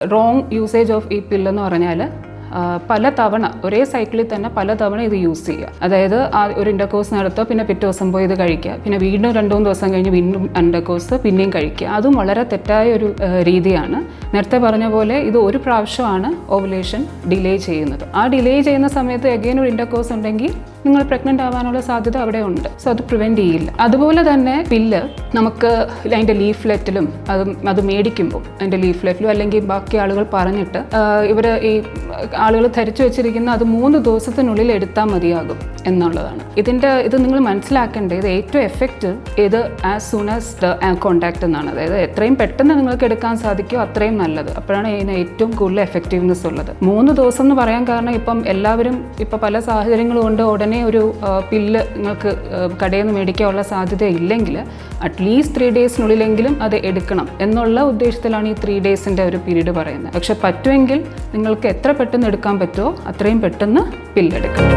Wrong usage of ഈ പില്ലെന്ന് പറഞ്ഞാൽ പല തവണ ഒരേ സൈക്കിളിൽ തന്നെ പല തവണ ഇത് യൂസ് ചെയ്യുക. അതായത് ഒരു ഇൻ്റർകോഴ്സ് നടത്തുക, പിന്നെ പിറ്റേ ദിവസം പോയി ഇത് കഴിക്കുക, പിന്നെ വീണ്ടും 2-3 ദിവസം കഴിഞ്ഞ് വീണ്ടും ഇൻ്റർകോഴ്സ് പിന്നെയും കഴിക്കുക. അതും വളരെ തെറ്റായ ഒരു രീതിയാണ്. നേരത്തെ പറഞ്ഞ പോലെ ഇത് ഒരു പ്രാവശ്യമാണ് ഓവുലേഷൻ ഡിലേ ചെയ്യുന്നത്. ആ ഡിലേ ചെയ്യുന്ന സമയത്ത് എഗെയിൻ ഒരു ഇൻ്റർകോഴ്സ് ഉണ്ടെങ്കിൽ നിങ്ങൾ പ്രഗ്നൻ്റ് ആവാനുള്ള സാധ്യത അവിടെ ഉണ്ട്. സോ അത് പ്രിവെൻറ്റ് ചെയ്യില്ല. അതുപോലെ തന്നെ പില്ല് നമുക്ക് അതിൻ്റെ ലീഫ്ലെറ്റിലും അത് മേടിക്കുമ്പോൾ അതിൻ്റെ ലീഫ്ലെറ്റിലും അല്ലെങ്കിൽ ബാക്കി ആളുകൾ പറഞ്ഞിട്ട് ഇവർ ഈ ആളുകൾ ധരിച്ചു വെച്ചിരിക്കുന്ന അത് 3 ദിവസത്തിനുള്ളിൽ എടുത്താൽ മതിയാകും എന്നുള്ളതാണ്. ഇത് നിങ്ങൾ മനസ്സിലാക്കേണ്ടത് ഇത് ഏറ്റവും എഫക്റ്റീവ് ഇത് as soon as the contact എന്നാണ്. അതായത് എത്രയും പെട്ടെന്ന് നിങ്ങൾക്ക് എടുക്കാൻ സാധിക്കുമോ അത്രയും നല്ലത്. അപ്പോഴാണ് ഇതിന് ഏറ്റവും കൂടുതൽ എഫക്റ്റീവ്നെസ് ഉള്ളത്. 3 ദിവസം എന്ന് പറയാൻ കാരണം ഇപ്പം എല്ലാവരും ഇപ്പം പല സാഹചര്യങ്ങളും കൊണ്ട് ഉടനെ ഒരു പില്ല് നിങ്ങൾക്ക് കടയിൽ നിന്ന് മേടിക്കാനുള്ള സാധ്യത ഇല്ലെങ്കിൽ അറ്റ്ലീസ്റ്റ് 3 ഡേയ്സിനുള്ളിലെങ്കിലും അത് എടുക്കണം എന്നുള്ള ഉദ്ദേശത്തിലാണ് ഈ 3 ഡേയ്സിൻ്റെ ഒരു പീരീഡ് പറയുന്നത്. പക്ഷെ പറ്റുമെങ്കിൽ നിങ്ങൾക്ക് എത്ര പെട്ടെന്ന് എടുക്കാൻ പറ്റുമോ അത്രയും പെട്ടെന്ന് പില്ലെടുക്കണം.